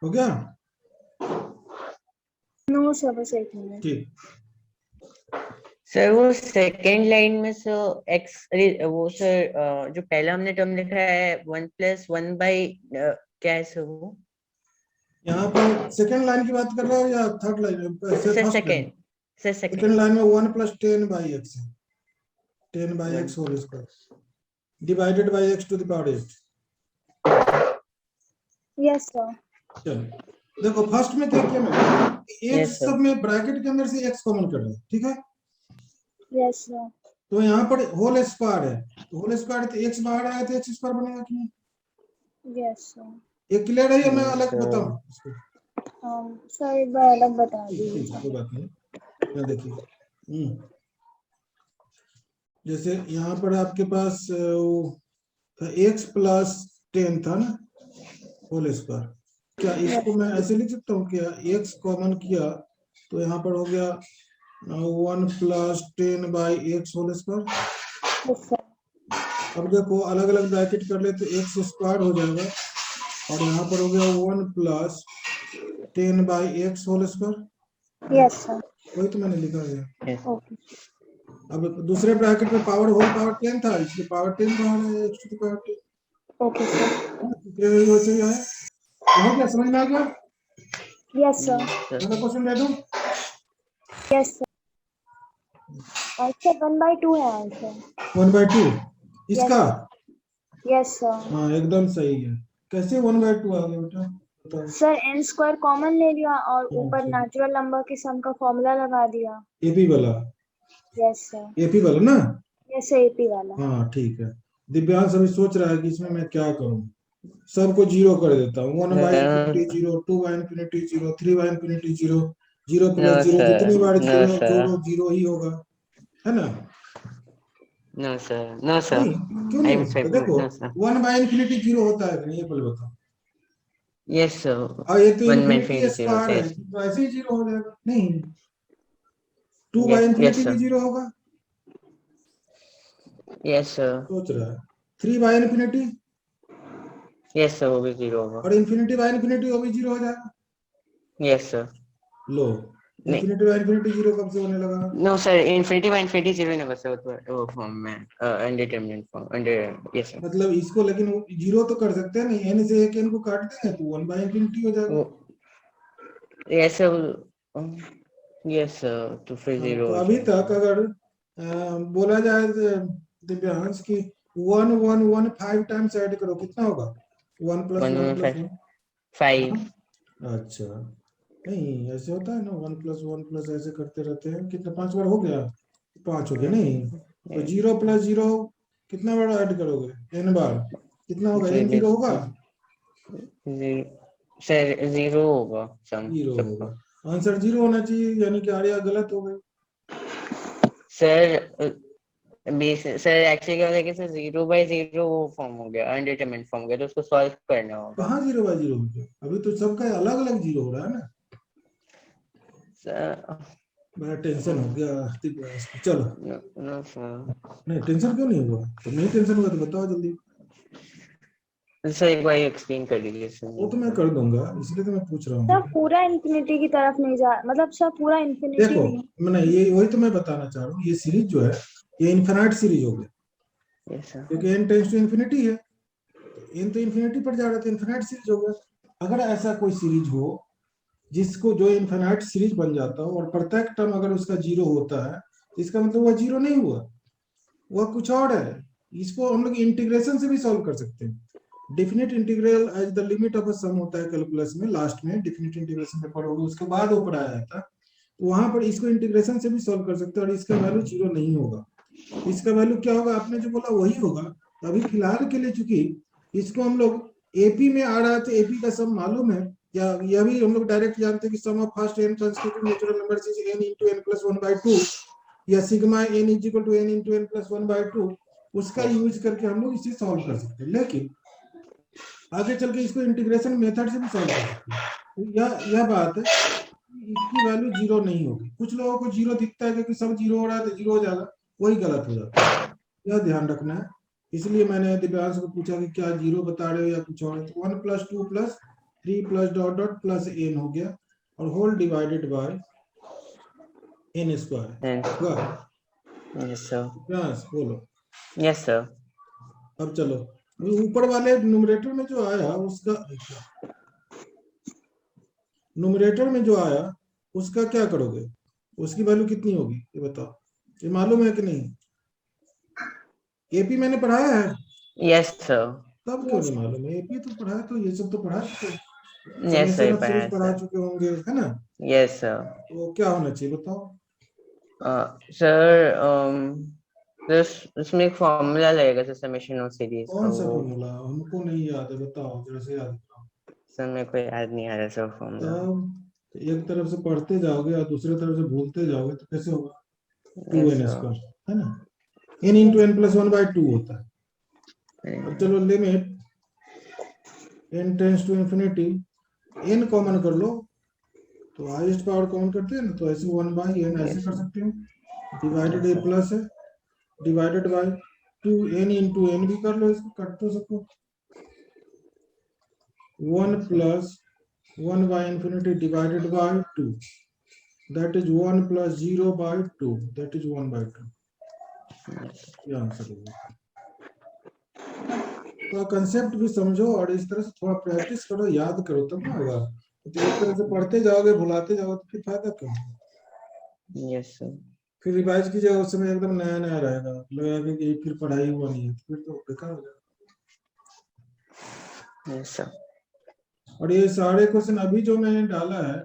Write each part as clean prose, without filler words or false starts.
हो गया? No sir, बस एक मिनट। ठीक। सर वो सेकेंड लाइन में सर एक्स, वो सर जो पहला हमने टर्म लिखा है 1+1 क्या है सर वो? यहाँ पर सेकंड लाइन की बात कर रहे हो या third line? Sir second, sir second line में 1 + 10/x है, 10/x whole square divided by x to the power 8। Yes sir. चलो देखो, फर्स्ट में क्या किया मैंने, x Yes, sir. सब में ब्रैकेट के अंदर से x कॉमन कर रहे हैं, ठीक है? Yes sir. तो यहाँ पर होल स्क्वायर है, तो होल स्क्वायर तो x बाहर आया तो x स्क्वायर बनेगा कि नहीं? Yes sir. ये क्लियर है या मैं Yes, अलग sir. बताऊं इसको? सर एक बार अलग बता ठीक दीजिए। ठीक, कोई बात नहीं। यहाँ देखिए, जैसे यहाँ पर आपके पास x + 10 था ना, होल स्क्वायर। क्या इसको मैं ऐसे लिख सकता हूँ? क्या x कॉमन किया तो यहाँ पर हो गया 1 + 10/x whole square. Yes sir. अब देखो अलग अलग ब्रैकेट कर ले तो x स्क्वायर हो जाएगा, और यहाँ पर हो गया 1 + 10/x whole square. Yes sir. वही तो मैंने लिखा है। Yes. ओके। अब दूसरे ब्रैकेट में पावर होल पावर 10 था, इसलिए पावर 10 बाहर है, x to the power 10। Okay sir. वैसे ही है। हो गया, समझ में आ गया? Yes sir. Sir. अगला क्वेश्चन दे दूं? Yes sir. आंसर 1/2 है आंसर। 1/2 इसका? Yes sir. हाँ एकदम सही है। कैसे 1/2 आ गया बेटा, बताओ? सर n स्क्वायर कॉमन ले लिया और ऊपर अच्छा। नेचुरल नंबर के सम का फॉर्मूला लगा दिया। एपी वाला? Yes sir. एपी वाला ना? यस सर, एपी वाला। हाँ ठीक है। दिव्यांश अभी सोच रहा है कि इसमें मैं क्या करूं, सबको जीरो कर देता हूँ। 1/∞ 0, 2/∞ 0, 3/∞ 0, 0 No, + 0, sir. जितनी बार No, जीरो sir. जोड़ो जीरो ही होगा, है ना? No, sir. No, sir. नहीं, क्यों नहीं I'm हो सकता? sorry. देखो No, sir. 1/∞ 0 होता है कि नहीं, ये पहले बताओ। Yes, sir. और ये तो 1/∞ इन्फिनिटी 0. स्क्वायर है, Yes. तो ऐसे ही जीरो हो जाएगा। नहीं, Yes, 2/∞ sir. भी जीरो होगा, Yes, sir. सोच रहा है। 3/∞, Yes, sir. वो भी 0 होगा. और ∞/∞ वो भी जीरो हो जाएगा। Yes, sir. लो, नहीं. ∞/∞ जीरो कब से होने लगा? No, sir. Infinity 0 नहीं बचा वो फॉर्म में undetermined form under. Yes, sir. मतलब इसको, लेकिन जीरो तो कर सकते हैं नहीं, n से एक n को काट देंगे तो 1/∞ हो जाएगा। Yes, sir. Yes, sir. तो फिर 0 तो हो अभी जाएगा. तक अगर बोला जाए दिव्यांश की 1 1 1 5 टाइम्स ऐड करो, कितना होगा? 1 + 1 + 1। 5. अच्छा, नहीं ऐसे होता है ना, 1 + 1 + ऐसे करते रहते हैं। कितना, 5 बार हो गया? 5 हो गया नहीं? तो 0 + 0 कितना बार ऐड करोगे? n बार। कितना होगा? n 0 होगा? सर 0 होगा सम 0 सबका. होगा। आंसर 0 होना चाहिए, यानी कि आर्या गलत हो गए। सर सर एक्चुअली क्या होता है कि सर 0/0 वो फॉर्म हो गया, अनडिटरमिनेड फॉर्म हो गया, तो उसको सॉल्व करना होगा. कहाँ 0/0 हो गया? अभी तो सबका अलग अलग जीरो हो रहा है ना। सर बड़ा टेंशन हो गया दिव्यांश को। चलो, नो सर. नहीं टेंशन क्यों नहीं हुआ? तो नहीं टेंशन हुआ तो बताओ जल्दी। सर एक बार एक्सप्लेन कर दीजिए सर. वो तो मैं कर दूंगा, इसलिए तो मैं पूछ रहा सर हूँ। पूरा इन्फिनिटी की तरफ नहीं जा, मतलब सर पूरा इन्फिनिटी देखो, नहीं। मैंने ये वही तो मैं बताना चाह रहा हूँ, ये सीरीज जो है ये इनफिनाइट सीरीज हो गया, यस सर. क्योंकि n टेंड्स टू इन्फिनिटी है, तो n तो इन्फिनिटी पर जा रहा था, इनफिनाइट सीरीज हो गया। अगर ऐसा कोई सीरीज हो जिसको जो इनफिनाइट सीरीज बन जाता हो और प्रत्येक टर्म अगर उसका जीरो होता है, तो इसका मतलब वह जीरो नहीं हुआ, वह कुछ और है। इसको हम लोग इंटीग्रेशन से भी सॉल्व कर सकते हैं। Definite integral as the limit of a sum होता है कैलकुलस में, लास्ट में डिफिनिट इंटीग्रेशन में पढ़ोगे, उसके बाद वो पढ़ाया जाता है। तो वहां पर इसको इंटीग्रेशन से भी सॉल्व कर सकते हैं, और इसका वैल्यू जीरो नहीं होगा। इसका वैल्यू क्या होगा? आपने जो बोला वही होगा। तो अभी फिलहाल के लिए चूंकि इसको हम लोग एपी में आ रहा है, तो एपी का सम मालूम है, या यह भी हम लोग डायरेक्ट जानते हैं कि sum of first n consecutive natural numbers is n * n + 1/2, या सिग्मा n = n * n + 1/2, उसका यूज करके हम लोग इसे सॉल्व कर सकते हैं। लेकिन आगे चल के इसको इंटीग्रेशन मेथड से भी सॉल्व कर सकते हैं। तो यह बात है, इसकी वैल्यू जीरो नहीं होगी। कुछ लोगों को जीरो दिखता है क्योंकि सब जीरो हो रहा है तो जीरो हो जाएगा, वही गलत हो जाता है। यह ध्यान रखना है। इसलिए मैंने दिव्यांश को पूछा कि क्या जीरो बता रहे हो या कुछ और है, तो 1 + 2 + 3 plus dot dot plus n हो गया और whole divided by n square हुआ। यस सर, यस बोलो। Yes sir. अब चलो अभी ऊपर वाले न्यूमरेटर में जो आया उसका न्यूमरेटर में जो आया उसका क्या करोगे, उसकी वैल्यू कितनी होगी ये बताओ, ये मालूम है कि नहीं? एपी मैंने पढ़ाया है, यस सर, तब क्यों नहीं मालूम है? एपी तो पढ़ा है, तो ये सब तो पढ़ा चुके, yes summation sir, of series पढ़ा सर। चुके होंगे है ना? Yes sir. तो क्या होना चाहिए बताओ? सर उसमें एक फॉर्मूला लगेगा सर, समेशन ऑफ सीरीज का। कौन सा वो फॉर्मूला हमको नहीं याद है, बताओ जरा से याद कराओ। सर मेरे को याद नहीं आ रहा सर फॉर्मूला। तब एक तरफ से पढ़ते जाओगे और दूसरी तरफ से भूलते जाओगे तो कैसे होगा? Yes 2n sir. स्क्वायर है ना, n इंटू n प्लस 1/2 होता है। अब चलो limit n tends to infinity, n common कर लो तो हाईएस्ट पावर कॉमन करते हैं ना, तो ऐसे 1/n ऐसे कर सकते हो, डिवाइडेड a प्लस है divided by 2n into n भी कर लो, इसको कट तो सको, 1 plus 1 by infinity divided by 2, that is 1 plus 0 by 2, that is 1/2। ये आंसर होगा। तो कंसेप्ट भी समझो और इस तरह से थोड़ा प्रैक्टिस करो, याद करो तब ना होगा। तो एक तरह से पढ़ते जाओगे भुलाते जाओगे तो फिर फायदा क्या? Yes sir. फिर रिवाइज कीजिएगा उस समय एकदम नया नया रहेगा, लगेगा कि फिर पढ़ाई हुआ नहीं है, फिर तो बेकार हो जाएगा। Yes sir. और ये सारे क्वेश्चन अभी जो मैंने डाला है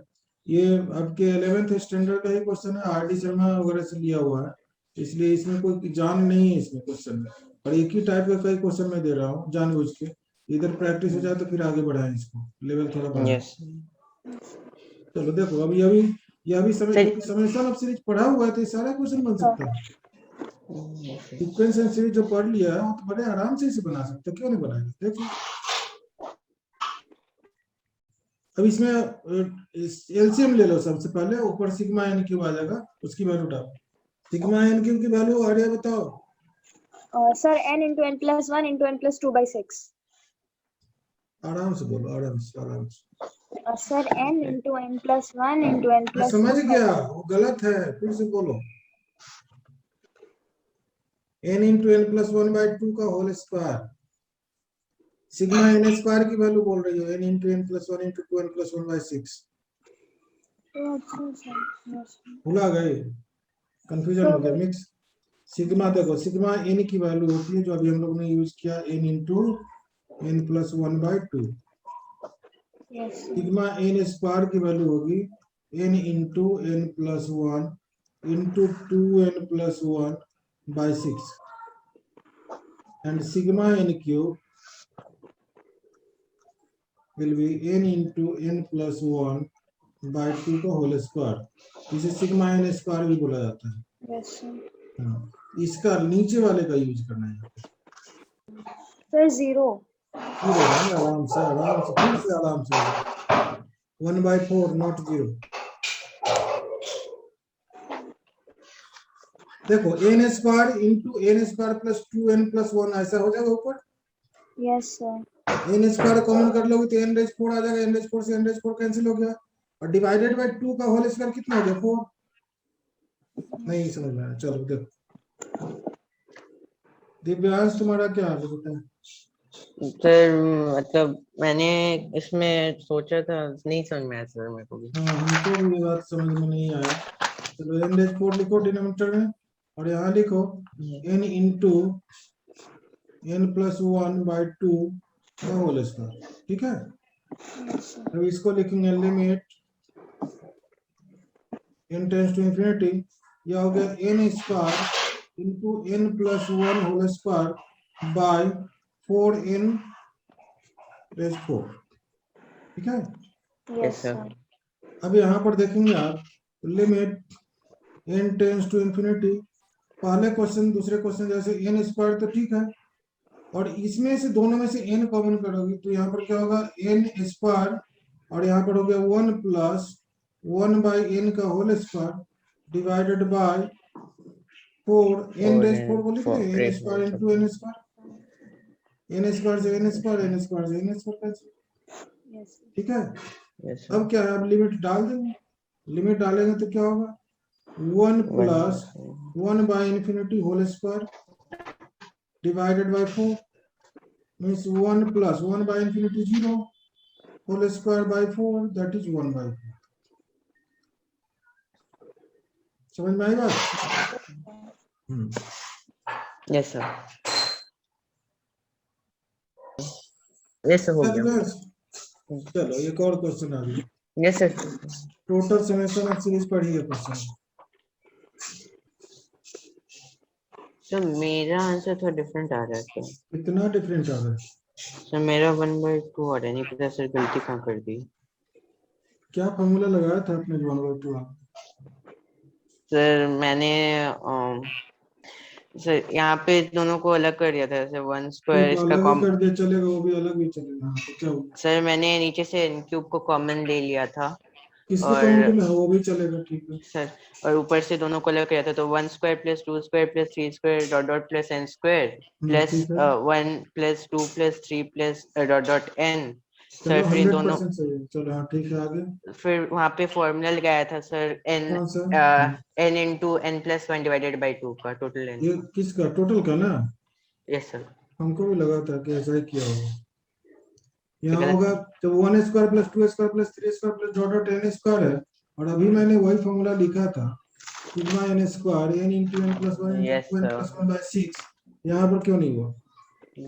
ये आपके 11th स्टैंडर्ड का ही क्वेश्चन है, आर.डी. शर्मा वगैरह से लिया हुआ है, इसलिए इसमें कोई जान नहीं है इसमें क्वेश्चन में, और एक ही टाइप का कई क्वेश्चन मैं दे रहा हूँ जानबूझ के, इधर प्रैक्टिस हो जाए तो फिर आगे बढ़ाएं, इसको लेवल थोड़ा बढ़ाएं। यस चलो देखो अभी अभी ये अभी समेशन ऑफ सीरीज पढ़ा हुआ है तो ये सारा क्वेश्चन बन सकता है। सीक्वेंस एंड सीरीज जो पढ़ लिया है वो तो बड़े आराम से इसे बना सकते, क्यों नहीं बनाएंगे? देखिए अब इसमें एलसीएम ले लो, सबसे पहले ऊपर सिग्मा एन क्यूब आ जाएगा, उसकी वैल्यू डालो, सिग्मा एन क्यूब की वैल्यू आ रही है बताओ। Sir n into n plus 1 into n plus 2/6। आराम से बोलो, आराम से आराम से। Sir n into n plus 1 into n मैं plus समझ 2/6। गया, वो गलत है, फिर से बोलो, n इंटू n प्लस 1/2 का whole square, sigma n square की वैल्यू बोल रही हो, n into n plus 1 into 2n plus 1/6। भुला गए, कंफ्यूजन हो गया, मिक्स। सिग्मा देखो, सिग्मा एन की वैल्यू होती है जो अभी हम लोग ने यूज किया, n into n plus 1/2। Sigma n square की वैल्यू होगी n into n plus 1 into 2n plus 1/6, and sigma n cube will be n into n plus 1/2 का होल स्क्वायर, इसे सिग्मा एन स्क्वायर भी बोला जाता है। Yes sir. इसका नीचे वाले का यूज करना है, सर 0। आराम से फिर से आराम से, 1/4 नॉट 0। देखो n square into n square plus 2n plus 1 ऐसा हो जाएगा ऊपर। Yes sir. n square common कर लोगे तो n रेज 4 आ जाएगा, n रेज 4 से n रेज 4 कैंसिल हो गया, और डिवाइडेड बाय 2 का होल स्क्वायर कितना हो गया 4। नहीं समझ में आया, चलो देखो दिव्यांश तुम्हारा क्या हाल है बताओ? सर मतलब मैंने इसमें सोचा था, नहीं समझ में आया सर मेरे को भी। हमको भी ये बात समझ में नहीं आया। चलो n रेज 4 लिखो डिनोमिनेटर में, और यहाँ लिखो n इंटू n प्लस 1/2 का होल स्क्वायर, ठीक है। अब इसको लिखेंगे limit n tends to infinity, यह हो गया n square into n plus 1 whole square by 4n raise 4, ठीक है। Yes sir. अब यहाँ पर देखेंगे आप limit n tends to infinity, पहले क्वेश्चन दूसरे क्वेश्चन जैसे n स्क्वायर तो ठीक है, और इसमें से दोनों में से n कॉमन करोगे तो यहाँ पर क्या होगा n स्क्वायर, और यहाँ पर हो गया 1 प्लस 1/n का whole square divided by 4, n raise 4 को लिख रहे हैं, n square into n square, n square से n स्क्वायर, n स्क्वायर से n स्क्वायर कैंसिल, Yes. ठीक है। yes अब क्या है, अब लिमिट डाल देंगे, लिमिट डालेंगे तो क्या होगा, 1 plus 1 by infinity whole square divided by 4 means 1 plus 1 by infinity 0 whole square by 4 that is 1 by 4। समझ में आई बात? yes sir yes sir हो गया चलो एक और क्वेश्चन आ गया। yes sir total summation of series पढ़िए क्वेश्चन। सर मेरा आंसर थोड़ा डिफरेंट आ रहा है सर। कितना डिफरेंट आ रहा है? सर मेरा 1/2 आ रहा है, नहीं पता सर गलती कहाँ कर दी। क्या फॉर्मूला लगाया था आपने 1/2? सर मैंने सर यहाँ पे दोनों को अलग कर दिया था, जैसे 1 स्क्वायर तो इसका अलग ही कॉम कर दे चलेगा, वो भी अलग ही चलेगा। हाँ, तो क्या होगा? सर मैंने नीचे से n क्यूब को कॉमन ले लिया था किसको और कॉमन करना है, वो भी चलेगा, ठीक है। सर और ऊपर से दोनों को अलग किया था, तो 1 square plus 2 square plus 3 square dot dot plus n square plus ठीक है। 1 plus 2 plus 3 plus dot dot n। Sir चलो फिर इन दोनों 100% सही है। चलो हाँ ठीक है, आगे फिर वहां पे फॉर्मूला लगाया था सर n कौन सा? n into n plus 1 divided by 2 का टोटल n। ये किसका, टोटल का ना? Yes sir. हमको भी लगा था कि ऐसा ही किया होगा। तो यहाँ गलत होगा है। तो 1 square plus 2 square plus 3 square plus dot dot n square है, और अभी मैंने वही फॉर्मूला लिखा था, sigma n square n into n plus 1 into yes 2 n plus 1 by 6। यहाँ पर क्यों नहीं हुआ?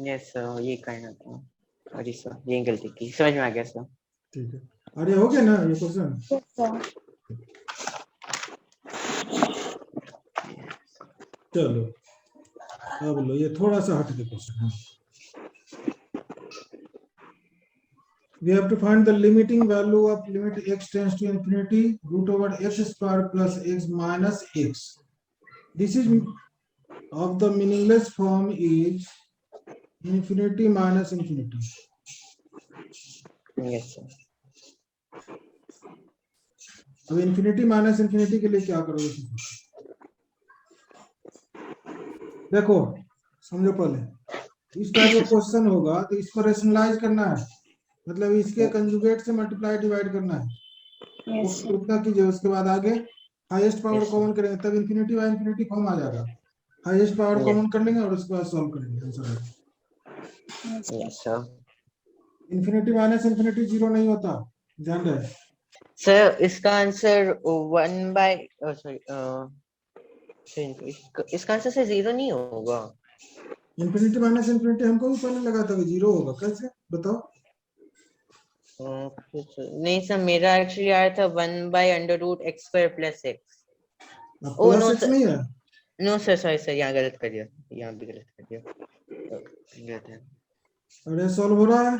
यस सर ये करना था, सॉरी सर ये गलती की, समझ में आ गया सर। ठीक है, अरे हो गया ना ये क्वेश्चन? Yes, sir. चलो अब लो, ये थोड़ा सा हट के क्वेश्चन है। We have to find the limiting value of limit x tends to infinity root over x square plus x minus x. This is of the meaningless form is infinity minus infinity. Yes sir. अब infinity minus infinity के लिए क्या करोगे? देखो समझो, पहले इस type का क्वेश्चन होगा तो इसको रेशनलाइज करना है, मतलब इसके कंजुगेट से मल्टीप्लाई डिवाइड करना है। Yes, sir. उतना कीजिए, उसके बाद आगे हाईएस्ट पावर Yes, कॉमन करेंगे, तब इन्फिनिटी बाय इन्फिनिटी फॉर्म आ जाएगा। Highest power Yes. कॉमन कर लेंगे और उसके बाद सॉल्व करेंगे answer. Yes, sir. Yes sir. Infinity minus infinity zero नहीं होता, ध्यान रहे। सर इसका आंसर 1 बाय सॉरी इसका आंसर से 0 नहीं होगा। इन्फिनिटी माइनस इन्फिनिटी हमको भी पहले लगा था कि जीरो होगा, कैसे बताओ? नहीं सर मेरा एक्चुअली आया था 1 by under root x square plus x. O plus no x sir, नहीं है? नो सर सॉरी सर यहाँ गलत कर दिया, यहाँ भी गलत कर दिया, गलत है। अरे सॉल्व हो रहा है,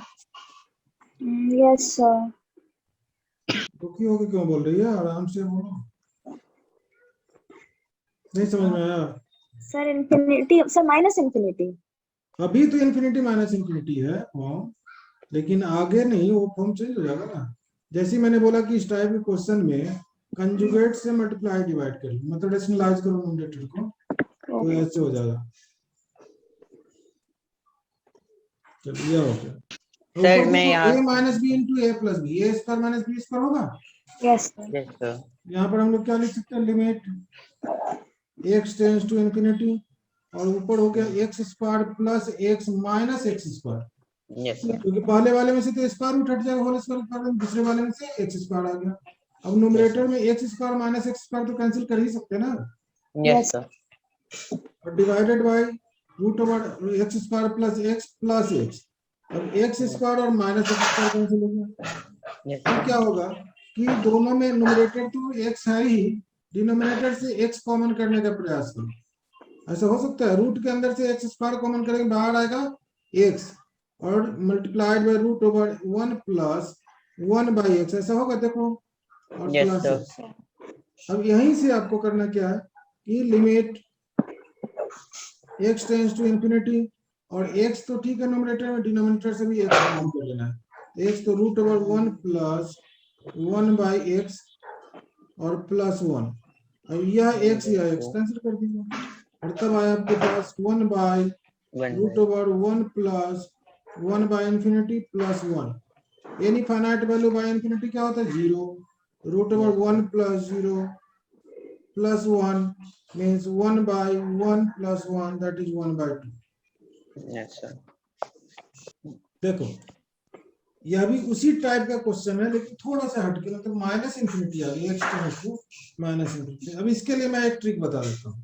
Yes, sir. दुखी होके क्यों बोल रही है, आराम से बोलो। नहीं समझ में आया? Sir, infinity. Sir, minus infinity. अभी तो इन्फिनिटी माइनस इन्फिनिटी है फॉर्म, लेकिन आगे नहीं, वो फॉर्म चेंज हो जाएगा ना। जैसे मैंने बोला कि इस टाइप के क्वेश्चन में कंजुगेट से मल्टीप्लाई डिवाइड कर, मतलब रेशनलाइज करो न्यूमरेटर को, तो ऐसे हो जाएगा। चलिए हो गया। सर मैं यहाँ a minus b into a plus b, a square minus b square होगा। Yes, sir. यस सर यहाँ पर हम लोग क्या लिख सकते हैं, limit x tends to infinity और ऊपर हो गया x square plus x minus x square. Yes sir क्योंकि पहले वाले में से तो स्क्वायर रूट हट जाएगा, होल स्क्वायर, दूसरे वाले में से एक्स स्क्वायर आ गया। अब न्यूमरेटर में x square minus x square तो कैंसिल कर ही सकते हैं ना, यस सर और divided by root over x square plus x. अब एक्स स्क्वायर और माइनस एक्स स्क्वायर कैंसिल हो गया। यस अब क्या होगा कि दोनों में न्यूमरेटर तो एक्स है ही, डिनोमिनेटर से एक्स कॉमन करने का प्रयास करो। ऐसा हो सकता है, रूट के अंदर से एक्स स्क्वायर कॉमन करेंगे, बाहर आएगा एक्स और multiplied by root over 1 plus 1 by x, ऐसा होगा देखो, और यस प्लस सर एक्स। अब यहीं से आपको करना क्या है कि limit x tends to infinity, और x तो ठीक है न्यूमरेटर में, डिनोमिनेटर से भी x कॉमन कर लेना है। x तो root over 1 plus 1 by x और प्लस 1, अब यह x या x कैंसिल कर दीजिए, और तब आया आपके पास 1 by root over 1 plus 1 by infinity plus 1। Any finite value by infinity क्या होता है? 0. Root over 1 plus 0 plus 1 means 1 by 1 plus 1 that is 1 by 2. yes sir देखो यह भी उसी टाइप का क्वेश्चन है लेकिन थोड़ा सा हटके, मतलब माइनस इंफिनिटी आ गई, x tends to minus infinity. अब इसके लिए मैं एक ट्रिक बता देता हूँ.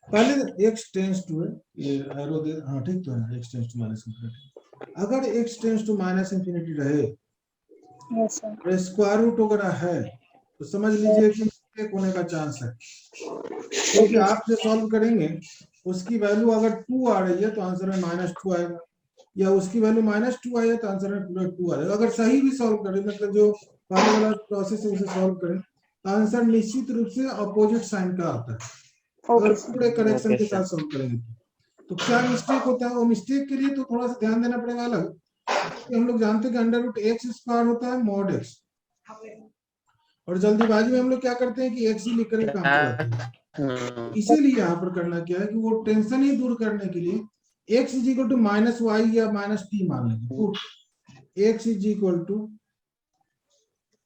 पहले x टेंड्स टू है, ये एरो दे, हाँ ठीक तो है, x tends to minus infinity. अगर x tends to minus infinity रहे यस सर, और स्क्वायर रूट वगैरह है तो समझ लीजिए कि मिस्टेक होने का चांस है, क्योंकि आप जो सॉल्व करेंगे उसकी वैल्यू अगर 2 आ रही है तो आंसर में -2 आएगा, या उसकी वैल्यू -2 आई है तो आंसर में पूरा 2 आएगा. अगर सही भी सॉल्व करें, मतलब जो पहले वाला प्रोसेस है उसे सॉल्व करें, आंसर निश्चित रूप से अपोजिट साइन का आता है. अगर पूरे करेक्शन के साथ सॉल्व करेंगे तो क्या मिस्टेक होता है, वो मिस्टेक के लिए तो थोड़ा सा ध्यान देना पड़ेगा अलग. हम लोग जानते हैं कि अंडर रूट एक्स स्क्वायर होता है मॉड एक्स, और जल्दीबाजी में हम लोग क्या करते हैं कि एक्स ही लिख करके काम चलाते हैं. इसीलिए यहाँ पर करना क्या है कि वो टेंशन ही दूर करने के लिए x is equal to minus y या माइनस टी मान लेंगे. Put x is equal to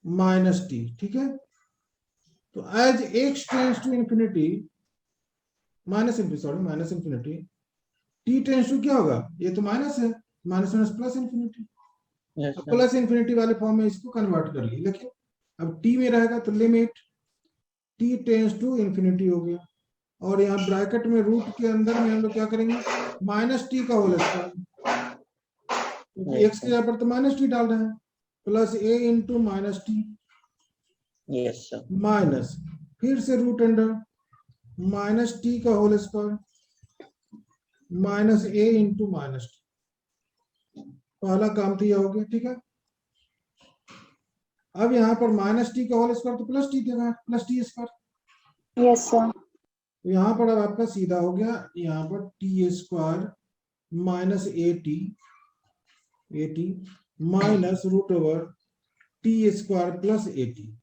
minus t. ठीक है, तो as x tends to infinity minus infinity t tends to क्या होगा, ये तो माइनस है, minus minus plus infinity. yes अब sir प्लस इंफिनिटी वाले फॉर्म में इसको कन्वर्ट कर लिए, लेकिन अब t में रहेगा तो limit t tends to infinity हो गया, और यहाँ ब्रैकेट में रूट के अंदर में हम लोग क्या करेंगे, माइनस टी का होल स्क्वायर, क्योंकि एक्स के यहाँ पर तो माइनस टी डाल रहे हैं, plus a into minus t yes sir minus फिर से रूट अंडर माइनस टी का whole square minus a into minus t. पहला काम तो यह हो गया. ठीक है, अब यहाँ पर माइनस टी का होल स्क्वायर तो प्लस टी देगा, plus T square. Yes sir, तो यहाँ पर अब आपका सीधा हो गया, यहाँ पर t square minus a t minus root over t square plus a t.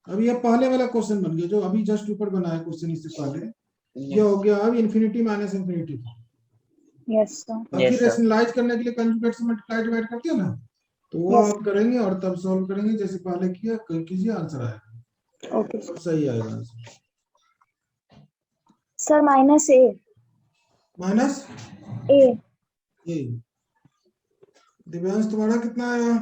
अब ये पहले वाला क्वेश्चन बन गया जो अभी जस्ट ऊपर बनाया क्वेश्चन इससे पहले, ये हो गया अब infinity minus infinity. Yes sir, अब फिर रेशनलाइज करने के लिए कंजुगेट से मल्टीप्लाई डिवाइड करते हैं ना, तो वो Yes. आप करेंगे और तब सॉल्व करेंगे जैसे पहले किया, कीजिए आंसर आएगा. ओके तो सही आएगा आंसर. सर, माइनस ए माइनस ए ए. दिव्यांश तुम्हारा कितना आया?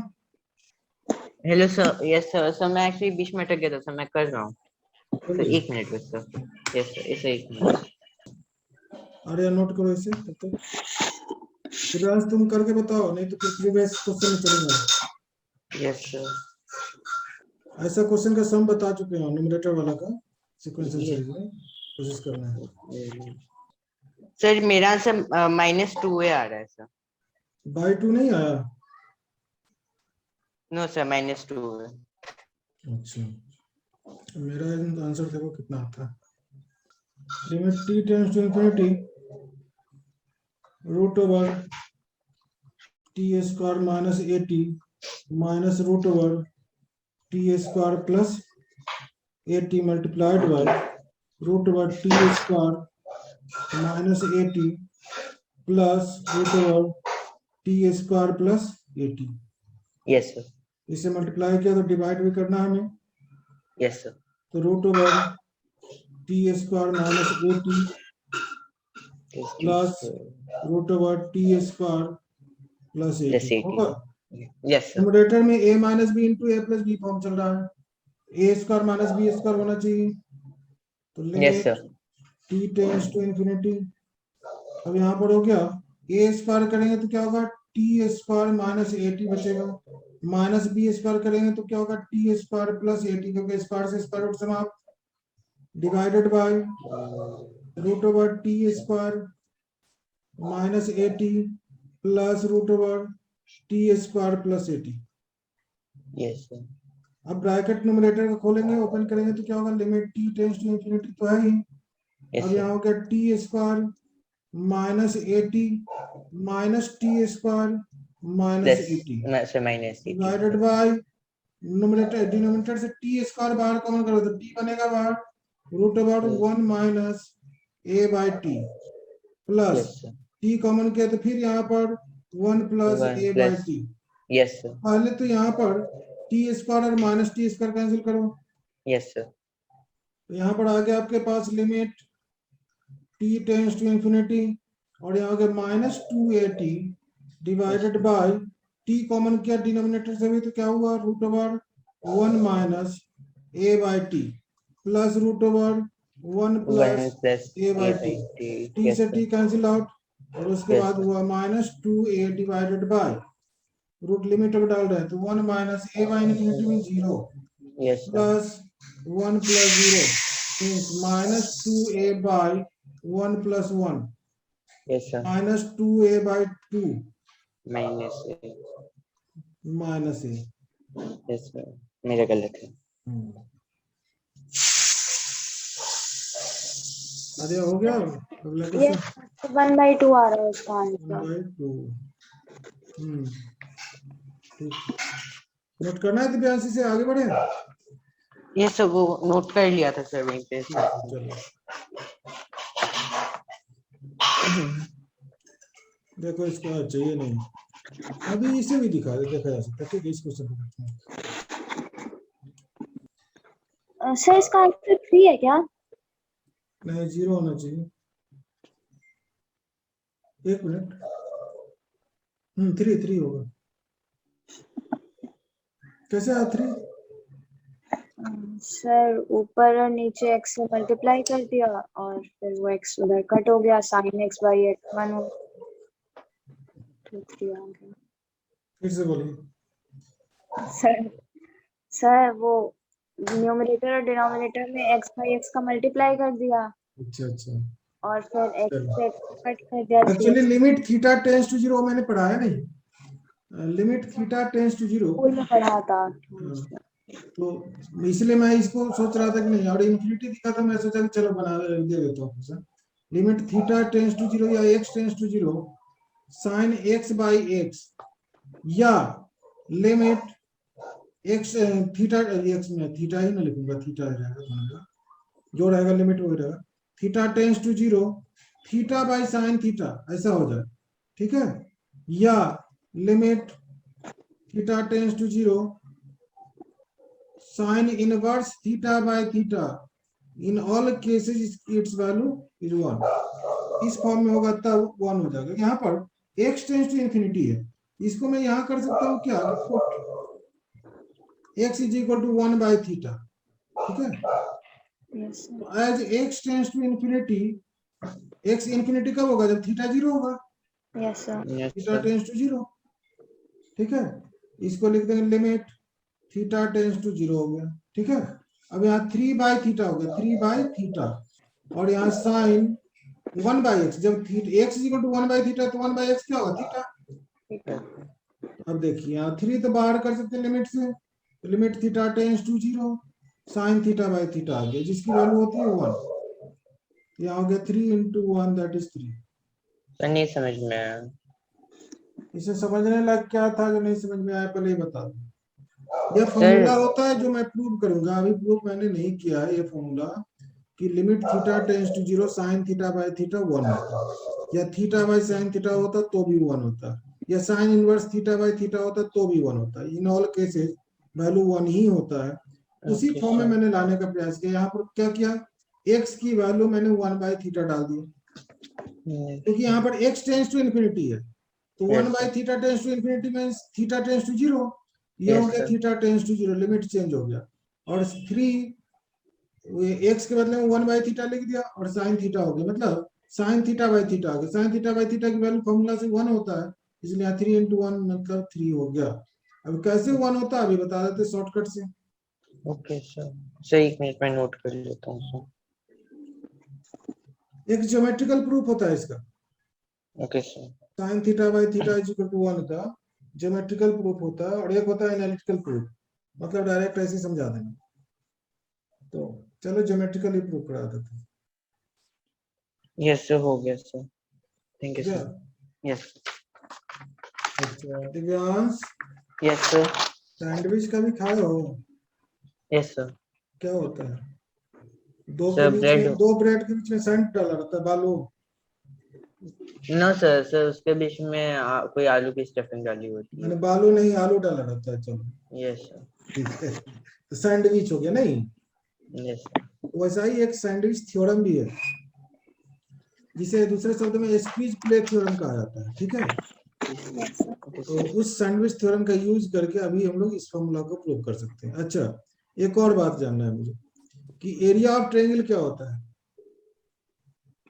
Hello sir. Yes sir. Sir मैं एक्चुअली बीच में अटक गया था सर, मैं कर रहा हूँ सर. बोलिए. 1 मिनट बस सर. यस सर, इसे 1 मिनट. अरे नोट करो इसे तब तक. दिव्यांश तुम करके बताओ, नहीं तो फिर प्रीवियस क्वेश्चन में चलेगा. Yes sir. ऐसा क्वेश्चन का सम बता चुके हैं, न्यूमरेटर वाला का सीक्वेंशियल सीरीज में कोशिश करना है. सर मेरा आंसर -2 आ रहा है सर. बाई 2 नहीं आया? नो सर, -2 है. अच्छा, मेरा आंसर देखो कितना आता है. Limit t tends to infinity root over t square minus a t minus root over t square plus a t multiplied by root over t square minus a t plus root over t square plus a t. Yes sir. इसे multiply किया तो divide भी करना है हमें, yes sir. तो root over t square minus a t plus root over t square plus a T होगा. Yes sir. Numerator में a minus b into a plus b form चल रहा है, a square minus b square होना चाहिए. तो yes limit sir. t tends to infinity. अब यहाँ पर हो गया a स्क्वायर करेंगे तो क्या होगा, t square minus a t बचेगा, माइनस बी स्क्वायर करेंगे तो क्या होगा, t square plus a t, क्योंकि स्क्वायर से स्क्वायर रूट समाप्त, divided by root over t square minus a t plus root over t square plus a t. Yes sir. अब bracket numerator को खोलेंगे, ओपन करेंगे तो क्या होगा, limit t tends to infinity तो है ही. यस अब यहाँ हो गया T square minus a t minus t square minus a t sir. -80 divided by numerator, denominator से टी स्क्वायर बाहर कॉमन करो तो टी बनेगा बाहर, root over 1 minus a by t plus yes sir. T common किया तो फिर यहाँ पर 1 plus a by t. Yes sir, पहले तो यहाँ पर टी स्क्वायर और माइनस टी स्क्वायर कैंसिल करो, यस सर, तो यहाँ पर आगे आपके पास limit t tends to infinity और यहाँ के -2at divided by t common किया डिनोमिनेटर से भी, तो क्या हुआ root over 1 minus a by t plus root over 1 1 plus plus a a by by t, t, t yes से sir, टी कैंसिल आउट और उसके Yes, बाद sir. हुआ -2a divided by root limit अब डाल रहे हैं तो 1 माइनस a बाई इंफिनिटी में 0 yes sir, plus 1 plus 0 means -2a by 1 plus 1 yes sir, -2a by 2 minus a, minus a। yes sir, मेरा गलत है। अरे हो गया अगला ये क्वेश्चन 1/2 आ रहा है उसका 1 आंसर। बाई 2। ठीक, नोट करना है दिव्यांशी से आगे बढ़े। ये सब वो नोट कर लिया था सर वहीं पे साथ में। चलो देखो इसको चाहिए नहीं, अभी इसे भी दिखा दे, देखा जा सकता है। ठीक है, इस क्वेश्चन को देखते हैं। सर इसका आंसर 3 है क्या? नहीं 0 होना चाहिए, एक मिनट। 3 होगा, कैसे आया 3? सर ऊपर और नीचे x से मल्टीप्लाई कर दिया और फिर वो x उधर कट हो गया, sin x बाई x 1 हो तो 3 आ गया। फिर से बोलिए। सर वो न्यूमरेटर और डिनोमिनेटर में x बाई x का मल्टीप्लाई कर दिया अच्छा और फिर x चलो, से कट कर दिया। Actually limit theta tends to 0 मैंने पढ़ाया नहीं, limit theta tends to 0। School में पढ़ा था। तो इसलिए मैं इसको सोच रहा था कि नहीं, और इन्फिनिटी दिखा था, मैं सोचा कि चलो बना दे देता हूँ। लिमिट थीटा टेंड्स टू 0 या x tends to 0 sine x by x या लिमिट x थीटा x में थीटा ही ना लिखूंगा, थीटा रहेगा, जो रहेगा लिमिट वही रहेगा, theta tends to 0 theta by sine theta ऐसा हो जाए। ठीक है, या limit theta tends to 0 sine inverse theta by theta in all cases its value is 1। इस फॉर्म में होगा तब 1 हो जाएगा। यहाँ पर x टेंड्स टू इंफिनिटी है, इसको मैं यहाँ कर सकता हूँ क्या, x is equal to 1 by theta. ठीक है, तो as x tends to infinity, x infinity कब होगा, जब थीटा 0 होगा, yes sir. Theta tends to 0। ठीक है, इसको लिख देंगे लिमिट थीटा टेंड्स टू 0 हो गया। ठीक है, अब यहाँ 3 बाई थीटा हो गया, 3 बाई थीटा, और यहाँ साइन 1 बाई एक्स, जब x equal to 1 by theta तो 1 बाई एक्स क्या होगा, थीटा। अब देखिए यहाँ 3 तो बाहर कर सकते हैं लिमिट से, तो limit theta tends to 0 sine theta by theta आ गया, जिसकी वैल्यू होती है 1। यहाँ हो गया 3 into 1 दैट इज 3। सर नहीं समझ में आया। इसे समझने लायक क्या था जो नहीं समझ में आया, पहले ही बता दो। यह फॉर्मूला होता है जो मैं प्रूव करूंगा, अभी प्रूव मैंने नहीं किया है। ये फॉर्मूला कि limit theta tends to 0 sine theta by theta 1 होता है, या थीटा बाय साइन थीटा होता तो भी 1 होता है, या sign inverse theta by theta होता तो भी 1 होता है। इन ऑल केसेस वैल्यू 1 ही होता है। उसी फॉर्म में मैंने लाने का प्रयास किया। यहाँ पर क्या किया, x की वैल्यू मैंने 1 बाय थीटा डाल दी, क्योंकि यहाँ पर x टेंड्स टू इंफिनिटी है, तो 1 by theta tends to infinity means theta tends to 0। ये हो गया theta tends to 0, limit change हो गया, और 3 x के बदले में 1 बाय थीटा लिख दिया और साइन थीटा हो गया, मतलब साइन थीटा बाय थीटा आ गया। साइन थीटा बाय थीटा की वैल्यू फॉर्मूला से 1 होता है, इसलिए 3 into 1 मतलब 3 हो गया। अब कैसे 1 होता है अभी बता देते शॉर्टकट से। ओके सर, एक मिनट में नोट कर लेता हूँ सर। एक ज्योमेट्रिकल प्रूफ होता है इसका। Okay sir. Sine theta by theta is equal to 1 का ज्योमेट्रिकल प्रूफ होता है, और एक होता है एनालिटिकल प्रूफ, मतलब डायरेक्ट ऐसे समझा देना। तो चलो ज्योमेट्रिकली प्रूफ करा देते हैं। यस सर, हो गया sir, thank you sir. Yes अच्छा दिव्यांश, यस सर। सैंडविच कभी खाए हो? Yes sir. क्या होता है, दो सर के बीच में, दो ब्रेड के बीच में सैंड डाला रहता है, बालू, नो सर, सर उसके बीच में कोई आलू की स्टफिंग डाली होती मैंने है। बालू नहीं, आलू डाला रहता है। चलो यस सर, ठीक है, तो सैंडविच हो गया नहीं। यस सर, वैसा ही एक सैंडविच थ्योरम भी है, जिसे दूसरे शब्द में स्क्वीज प्ले थ्योरम कहा जाता है। ठीक है, Yes, sir. तो उस सैंडविच थ्योरम का यूज करके अभी हम लोग इस फॉर्मूला को प्रूव कर सकते हैं। अच्छा, एक और बात जानना है मुझे कि एरिया ऑफ ट्रायंगल क्या होता है?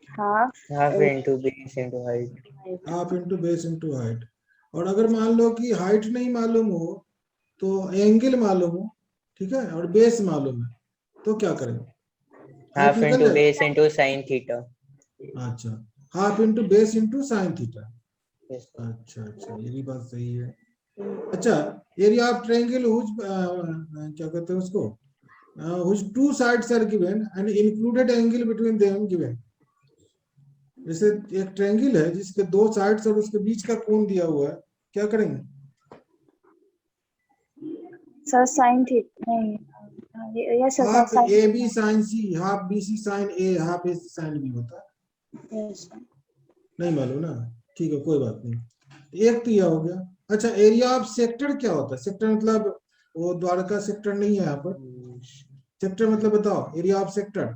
Half half uh, into base into height. height. Half into base into height. और अगर मान लो कि हाइट नहीं मालूम हो तो एंगल मालूम हो, ठीक है, और बेस मालूम है, तो क्या करेंगे? हाइट हाफ निकल इंटू जाएगा। Base into sine theta. अच्छा, half into base into sine theta. Yes sir, अच्छा अच्छा, ये भी बात सही है। अच्छा, एरिया ऑफ ट्रायंगल हुज क्या कहते हैं उसको, whose two sides are given and included angle between them given. जैसे एक ट्रायंगल है जिसके दो साइड्स और उसके बीच का कोण दिया हुआ है, क्या करेंगे? Sir, sin theta. नहीं. Yes, sir. Half Sin a b theta. Sine c, half b c sine a, half a c sine b होता है। Yes, sir. नहीं मालूम ना, ठीक है कोई बात नहीं। एक तो यह हो गया। अच्छा, एरिया ऑफ सेक्टर क्या होता है? सेक्टर मतलब वो द्वारका सेक्टर नहीं है यहाँ पर। सेक्टर मतलब बताओ, एरिया ऑफ सेक्टर।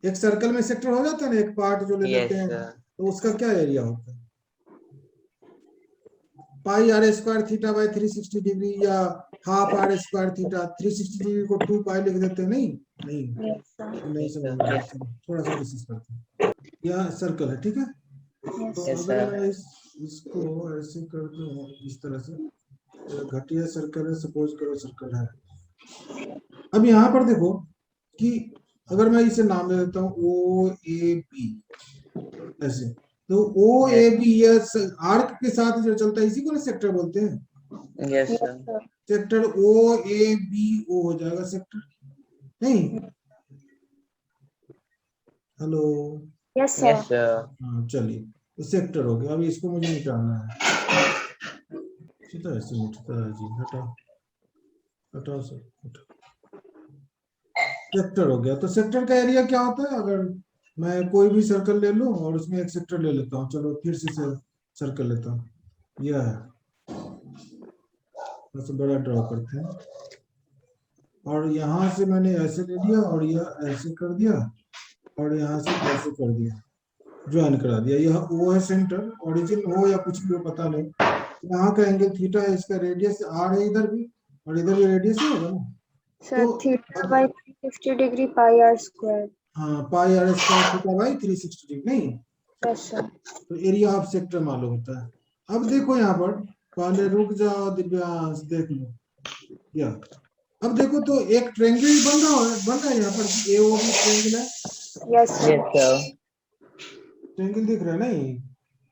एक सर्कल में सेक्टर हो जाता है ना, एक पार्ट जो ले लेते यस हैं, सर, तो उसका क्या एरिया होता है? Pi are square theta by 360 degree, या half are square theta. 360 degree को 2 पाई लिख देते हैं। नहीं नहीं, Yes, sir. नहीं यस समझ सर, में आया। यस चलो थोड़ा सा कोशिश करते हैं। यह सर्कल है, ठीक है। Yes. तो यस अगर सर, मैं इसको ऐसे कर दूं, इस तरह से, घटिया सर्कल है, सपोज करो सर्कल है। अब यहाँ पर देखो कि अगर मैं इसे नाम दे देता हूँ ओ ए बी, ऐसे, तो ओ ए यस बी आर्क के साथ जो चलता है इसी को ना सेक्टर बोलते हैं। Yes Yes, sir, sir. Sector o a b o हो जाएगा सेक्टर, नहीं? Hello, Yes, sir. Yes sir, हाँ चलिए, तो सेक्टर हो गया। अभी इसको मुझे मिटाना है, सीधा ऐसे मिटता है जी, हटाओ हटाओ सर, हटाओ। सेक्टर हो गया। तो सेक्टर का एरिया क्या होता है? अगर मैं कोई भी सर्कल ले लूं और उसमें एक सेक्टर ले लेता हूँ, चलो फिर से सर्कल लेता हूँ, यह है, बस बड़ा ड्रॉ करते हैं, और यहाँ से मैंने ऐसे ले लिया और यह ऐसे कर दिया, और यहाँ से ऐसे कर दिया, ज्वाइन करा दिया। यह ओ है सेंटर, ओरिजिन हो या कुछ भी हो पता नहीं। यहाँ का एंगल थीटा है, इसका रेडियस आर है इधर भी, और इधर भी रेडियस ही होगा ना। Sir, तो theta अब by 350 degree pi r square. हाँ, pi are square theta by 360 degree, नहीं? Yes, sir. तो एरिया ऑफ सेक्टर मालूम होता है। अब देखो यहाँ पर, पहले रुक जाओ दिव्यांश, देख लो या, अब देखो तो एक ट्रायंगल बन रहा है यहाँ पर, एओबी ट्रायंगल है। Yes, sir. Yes sir, triangle दिख रहा है नहीं?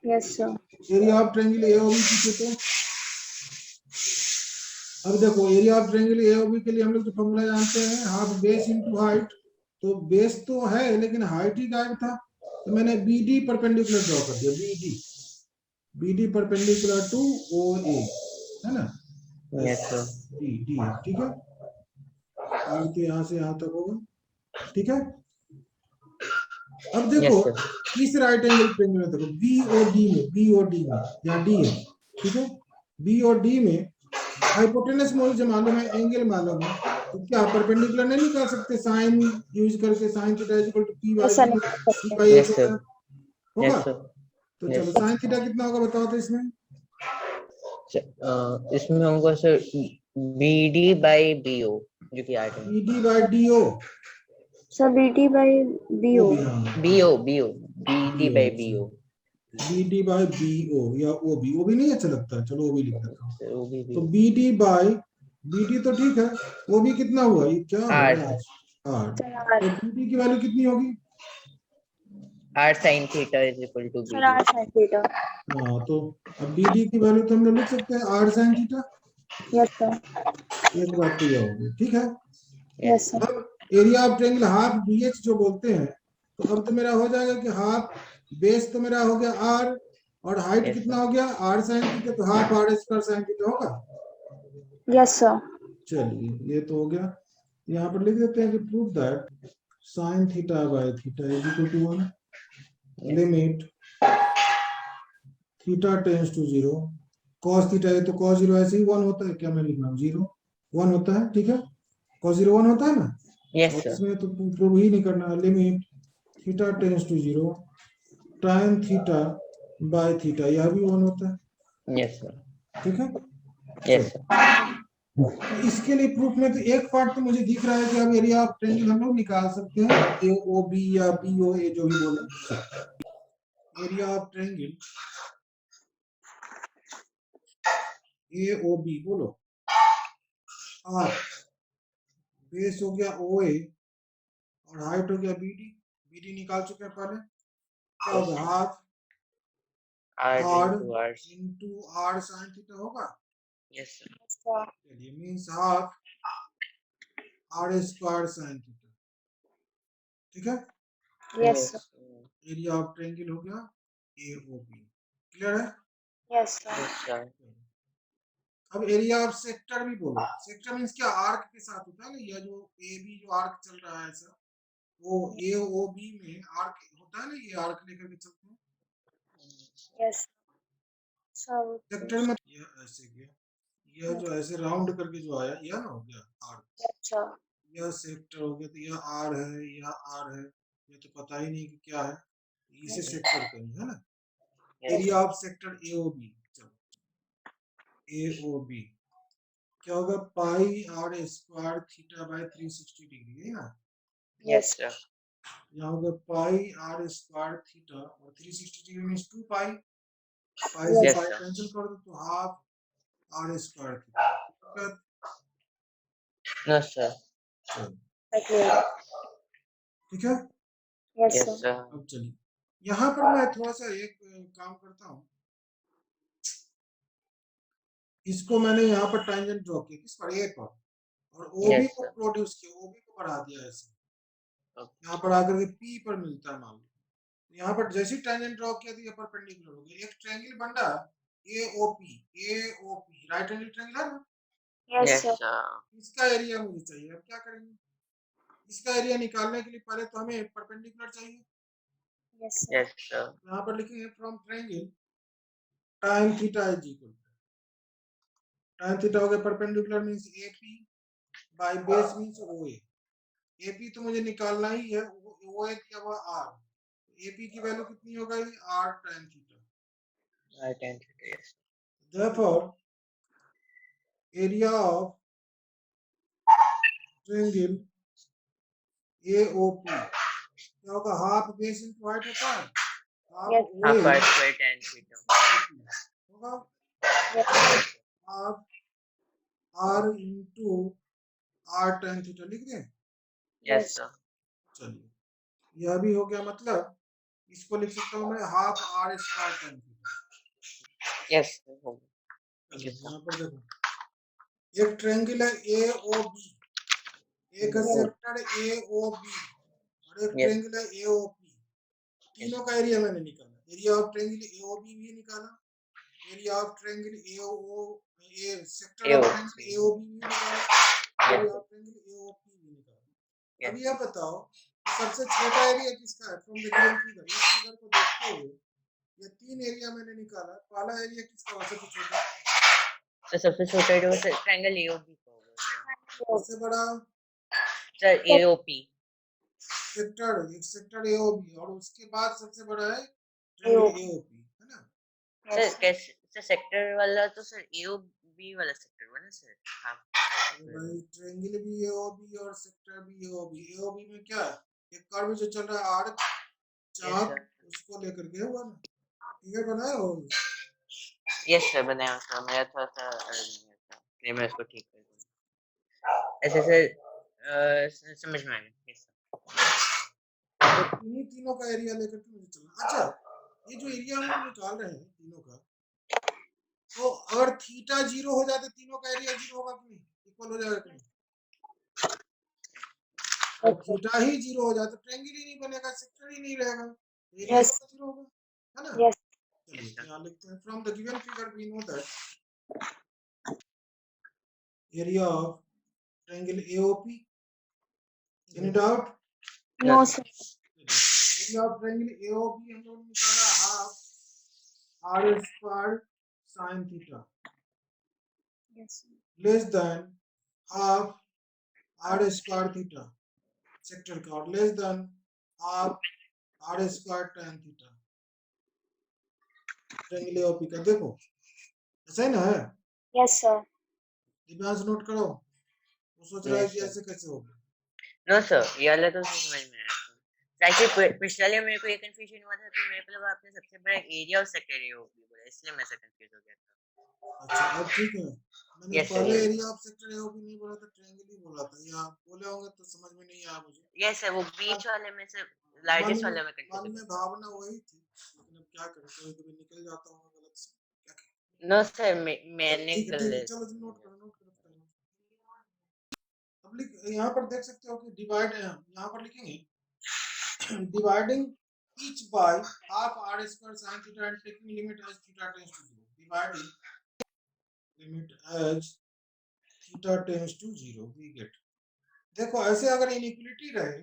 Yes, sir. Area of triangle AOB पूछे तो, अब देखो एरिया ऑफ ट्रायंगल एओबी के लिए हम लोग जो फॉर्मूला जानते हैं, हाफ बेस इंटू हाइट। तो बेस तो है लेकिन हाइट ही गायब था, तो मैंने बी डी परपेंडिकुलर ड्रॉ कर दिया, B D perpendicular to O A, है ना? यस सर, डी डी है, ठीक है। आर तो यहाँ से यहाँ तक होगा, ठीक है। अब देखो यस सर, इस राइट एंगल ट्रायंगल में देखो, बी और डी में, बी और डी में, यहाँ डी है, ठीक है। बी और डी में हाइपोटेनस मुझे मालूम है, एंगल मालूम है, तो क्या परपेंडिकुलर नहीं निकाल सकते? साइन यूज करके, sine theta is equal to p by Yes, sir. B, निकाल पी सकते हैं. बाई यस एक्स सर, होगा। यस सर, तो यस चलो सर। साइन थीटा कितना होगा बताओ तो इसमें? इसमें होगा sir b d by b o, जो कि आठ है। B d by d o, Sir, BT by o BO. भी, हाँ b o, b o, b d by b o, b d by b o, या ओ भी नहीं अच्छा लगता है, चलो ओ भी लिख देता हूँ। वो भी तो b d by b d तो ठीक है, वो भी कितना हुआ, ये क्या हो आठ, रहा है आज? Sir, 8। R. तो बी डी की वैल्यू कितनी होगी? 8 sine theta is equal to b Sir, d. R sin theta. हाँ, तो अब बी डी की वैल्यू तो हम लोग लिख सकते हैं 8 साइन थीटा। Yes, sir. एक बात तो यह होगी, ठीक है। Yes, sir. अब area of triangle half b h जो बोलते हैं, तो अब तो मेरा हो जाएगा कि हाफ बेस तो मेरा हो गया आर, और हाइट Yes, कितना sir. हो गया आर साइन थीटा, तो half are square sine theta होगा। Yes, sir. चलिए ये तो हो गया। यहाँ पर लिख देते हैं कि prove that sine theta by theta is equal to 1, limit theta tends to 0 cos theta है तो cos 0 ऐसे ही 1 होता है, क्या मैं लिख रहा हूँ 0 1 होता है, ठीक है, cos 0 1 होता है ना, यस और सर, इसमें तो प्रूव ही नहीं करना। Limit theta tends to 0 tan theta by theta, यह भी 1 होता है, यस सर, ठीक है। यस चलो, सर, तो इसके लिए प्रूफ में तो एक पार्ट तो मुझे दिख रहा है कि अब एरिया ऑफ ट्रायंगल हम लोग निकाल सकते हैं, ए ओ बी या बी ओ ए जो भी बोले, area of triangle A O b बोलो, आर बेस हो गया ओ ए और हाइट हो गया बी डी, बी डी निकाल चुके हैं पहले, क्या होगा half r r into r, into r sine theta होगा, यस सर, अच्छा, चलिए means half are square sine theta, ठीक है। Yes yes sir, area of triangle हो गया ए ओ बी, क्लियर है। यस सर, सर, अब एरिया ऑफ सेक्टर भी बोलो, सेक्टर मींस क्या, आर्क के साथ होता है ना, ये जो ए बी जो आर्क चल रहा है ऐसा, वो ए ओ बी में आर्क होता है ना, ये आर्क लेकर के चलते हैं यस सर, सेक्टर में, यह ऐसे गया, यह जो ऐसे राउंड करके जो आया यह ना हो गया आर्क, अच्छा, यह सेक्टर हो गया, तो यह आर है, यह आर है, ये तो पता ही नहीं कि क्या है, इसे सेक्टर कहेंगे, है ना। Area of sector A O B, चलो ए ओ बी क्या होगा, pi are square theta by 360 degree, है ना, यस सर, यहाँ होगा पाई आर स्क्वायर थीटा और 360 डिग्री मींस 2 पाई, पाई से यस पाई सर, कैंसिल कर दो तो half are square theta, no sir, चलो ओके, ठीक है। यस यस सर, सर, अब चलिए यहाँ पर मैं थोड़ा सा एक काम करता हूँ, इसको मैंने यहाँ पर टांजेंट ड्रॉ किया, किस पर, ए पर, और ओबी यस को सर, प्रोड्यूस किया, ओबी को बढ़ा दिया ऐसे, ओके, यहाँ पर आकर के पी पर मिलता है मान लो, यहाँ पर जैसे ही टांजेंट ड्रॉ किया तो ये परपेंडिकुलर हो गया, एक ट्रायंगल बन रहा AOP, AOP right angle triangle है ना, यस यस सर, सर, इसका एरिया मुझे चाहिए, अब क्या करेंगे, इसका एरिया निकालने के लिए पहले तो हमें परपेंडिकुलर चाहिए, यस सर, यस सर, यहाँ पर लिखेंगे from triangle tan theta is equal to, tan theta हो गया perpendicular means AP by base means OA, AP तो मुझे निकालना ही है, ओए क्या हुआ आर, एपी की वैल्यू कितनी हो गई r tan theta, right hand, yes, therefore area of triangle AOP क्या होगा, हाफ बेस इनटू हाइट होता है, हाफ यस ओए half are square tan theta, होगा, yes half R into R tan theta लिख दें, यस सर, चलिए यह भी हो गया, मतलब इसको लिख सकता हूँ मैं half are square tan theta, yes sir, हो गया, चलिए यस सर, यहाँ पर देखो एक ट्रायंगल है ए ओ बी, एक है सेक्टर ए ओ बी और एक यस, ट्रायंगल है ए ओ पी, तीनों का एरिया मैंने निकाला, area of triangle A O B भी निकाला, area of triangle A O A sector of triangle A O B भी निकाला, area of triangle A O P भी निकाला। अब यह बताओ सबसे छोटा एरिया किसका है, फ्रॉम द गिवन फिगर, इस फिगर को देखते हुए ये तीन एरिया मैंने निकाला, पहला एरिया किसका होगा सबसे छोटा, तो सबसे छोटा एरिया सर ट्रायंगल एओबी का होगा सबसे बड़ा सर, एओपी, सेक्टर, एक सेक्टर ए ओ बी और उसके बाद सबसे बड़ा है ट्रायंगल ए ओ पी, है ना। सर कैसे सर सेक्टर वाला, तो सर एओबी वाला सेक्टर हुआ ना सर, हाँ, भाई ट्रायंगल भी ए ओ बी और सेक्टर भी ए ओ बी, ए ओ बी में क्या है, एक कर्व जो चल रहा है आर्क चाप, उसको लेकर के हुआ ना, फिगर बनाया हो, यस सर, बनाया सर, मेरा थोड़ा सा नहीं था, नहीं मैं इसको ठीक कर दूंगा ऐसे सर, समझ में आ गया, यस तो इन्हीं तीनों का एरिया लेकर के मुझे चलना। अच्छा ये जो एरिया हम लोग निकाल रहे हैं तीनों का, तो अगर थीटा 0 हो जाए तो तीनों का एरिया 0 होगा कि नहीं, इक्वल हो जाएगा कि नहीं, अगर थीटा ही 0 हो जाए तो ट्रायंगल ही नहीं बनेगा, सेक्टर ही नहीं रहेगा, एरिया यस तो 0 होगा, है ना। यस चलिए यहाँ लिखते हैं from the given figure we know that area of triangle AOP, any doubt, no sir, area of triangle AOB हम लोगों ने निकाला half are square sine theta Yes, sir. Less than half are square theta sector का और less than half are square tan theta triangle AOB का देखो ऐसा ही ना है Yes, sir. दिव्यांश नोट करो वो सोच रहा है Yes, कि sir. ऐसे कैसे होगा नो सर, ये वाला तो समझ में आया था। ताकि पिछले वाले में मेरे को ये कंफ्यूजन हुआ था कि मेरे को लगा आपने सबसे बड़ा एरिया और सेक्टर एओबी बोला, इसलिए मैं ऐसा कंफ्यूज हो गया था। अच्छा अब ठीक है मैंने Yes, sir. पहले Yes. Area of sector AOB नहीं बोला था ट्रायंगल ही बोला था या आप बोले होंगे तो समझ में नहीं आया मुझे Yes, sir. वो बीच वाले में से मन लार्जेस्ट में वाले में मन कंफ्यूजन में था। भावना वही थी लेकिन अब क्या करें कभी कभी निकल जाता हूँ गलत से क्या करें नो सर, चलो मैंने ठीक है गलत चलो जी नोट करो अब लिख यहाँ पर देख सकते हो कि डिवाइड यहाँ पर लिखेंगे dividing each by half r square sin theta and taking limit as theta tends to 0 dividing limit as theta tends to 0 we get देखो ऐसे अगर इनइक्वालिटी रहे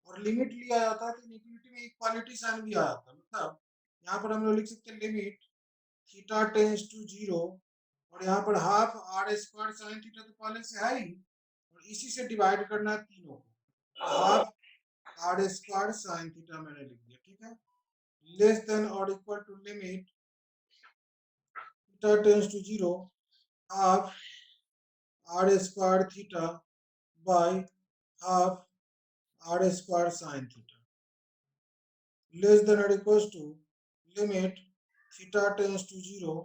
और लिमिट लिया जाता है तो इनइक्वालिटी में इक्वालिटी साइन भी आ जाता है मतलब यहाँ पर हम लोग लिख सकते हैं लिमिट थीटा टेंस टू 0 और यहाँ पर half are square sine theta तो पहले से है ही और इसी से डिवाइड करना है तीनों को half are square sine theta मैंने लिख दिया ठीक है लेस देन और equal to limit theta tends to 0 half are square theta by half are square sine theta less than or equals to limit theta tends to 0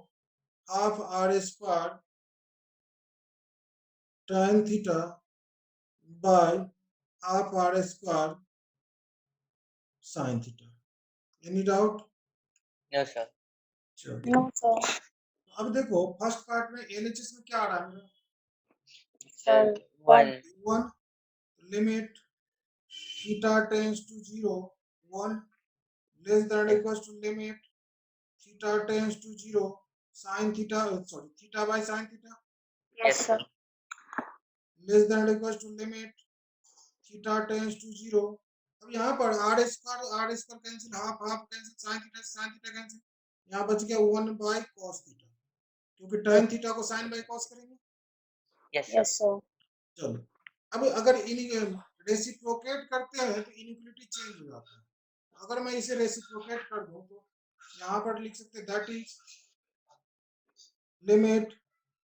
half r square tan theta by half r square sin theta. Any doubt? No sir. चलो No, sir. अब देखो first part में LHS में क्या आ रहा है मेरा sir One. 1 1 limit theta tends to 0 1 less than or equals to limit theta tends to 0 sin theta sorry theta by sin theta Yes, sir. less than or equals to limit theta tends to 0 अब यहाँ पर r square cancel half half cancel sine theta cancel यहाँ बच गया 1 by cos theta क्योंकि tan theta को sin by cos करेंगे yes Yes, sir. sir. चलो अब अगर इन रेसिप्रोकेट करते हैं तो इनइक्वालिटी चेंज हो जाता है अगर मैं इसे रेसिप्रोकेट कर दूं तो यहाँ पर लिख सकते हैं that is limit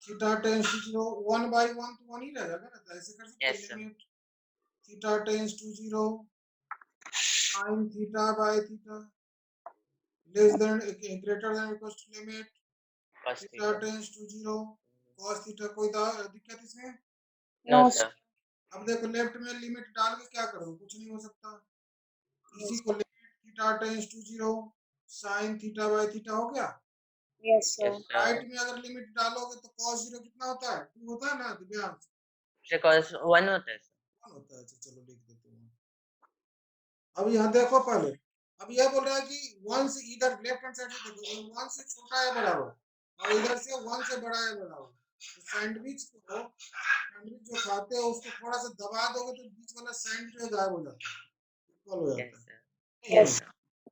theta tends to 0 1 by 1 तो 1 ही रहेगा ना तो ऐसे कर सकते हैं Yes, sir. Limit theta tends to 0 sin theta by theta less than greater than equals to limit Cos theta theta. tends to 0 cos theta कोई दिक्कत इसमें No, No, sir. अब देखो लेफ्ट में लिमिट डाल के क्या करोगे कुछ नहीं हो सकता इसी Yes. को limit theta tends to 0 sin theta by theta हो गया Yes, sir. Yes, sir. Right में अगर लिमिट डालोगे तो cos 0 कितना होता है 2 होता है ना दिव्यांश So cos 1 होता है सर। 1 होता है चलो लिख देते हैं अब यहाँ देखो पहले अब यह बोल रहा है कि 1 से इधर लेफ्ट हैंड साइड से देखो 1 से छोटा है बराबर और इधर से 1 से बड़ा है बराबर तो सैंडविच जो खाते हैं उसको थोड़ा सा दबा दोगे तो बीच वाला सैंड जो है गायब हो जाता है इक्वल हो Yes, जाता है sir. Yes.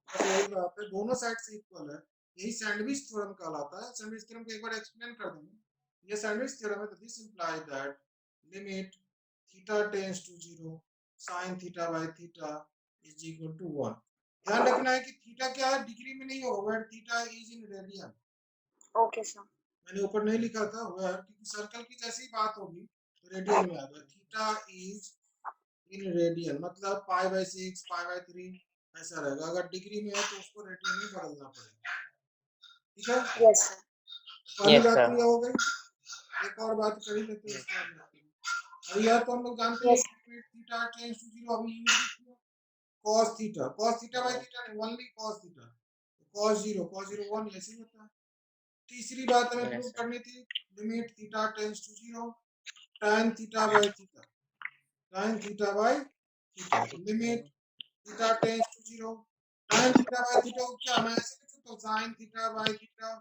बस वही बात है दोनों साइड से इक्वल है यही सैंडविच थ्योरम कहलाता है सैंडविच थ्योरम को एक बार एक्सप्लेन कर देंगे ये सैंडविच थ्योरम है तो this implies that limit theta tends to 0 sin theta by theta is equal to 1 ध्यान रखना है कि थीटा क्या है डिग्री में नहीं होगा where theta is in radian Okay, sir. मैंने ऊपर नहीं लिखा था वेयर क्योंकि सर्कल की जैसी बात होगी तो रेडियन में आ गया थीटा इज इन रेडियन मतलब पाई बाय 6 पाई बाय 3 ऐसा रहेगा अगर डिग्री में है तो उसको रेडियन में बदलना पड़ेगा ठीक है Yes, sir. पहली Yes, बात sir. तो यह हो गई एक और बात कर ही लेते हैं उसके बाद अब यह तो हम लोग जानते हैं Yes. कि थीटा टेंड्स टू 0 अभी यूज किया cos थीटा बाय थीटा नहीं ओनली cos थीटा cos 0 1 ऐसे ही होता है तीसरी बात हमें Yes, प्रूव sir. करनी थी limit theta tends to 0 tan theta by theta tan theta by theta limit theta tends to 0 tan theta by theta को क्या मैं ऐसे लिख सकता हूं sin theta by theta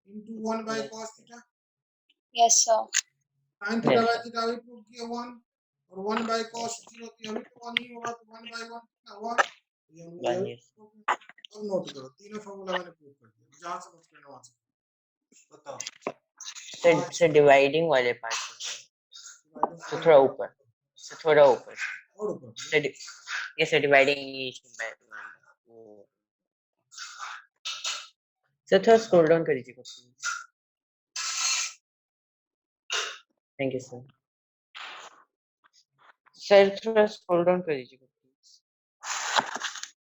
into 1 by cos theta Yes, sir. sin theta Yes, by sir. Theta अभी prove किया 1 और 1 बाय cos 0 थी अभी तो 1 ही होगा तो 1 बाय 1 कितना 1 ये हम वन लोग ईयर अब नोट करो, तीनों फॉर्मूला मैंने प्रूव कर दिया, जहां से नोट करना वहां से बताओ। सर डिवाइडिंग वाले पार्ट से थोड़ा ऊपर और ऊपर सर ये सर डिवाइडिंग सर थोड़ा स्क्रॉल डाउन कर दीजिएगा please. Thank you sir. Sir थोड़ा स्क्रॉल डाउन कर दीजिएगा please.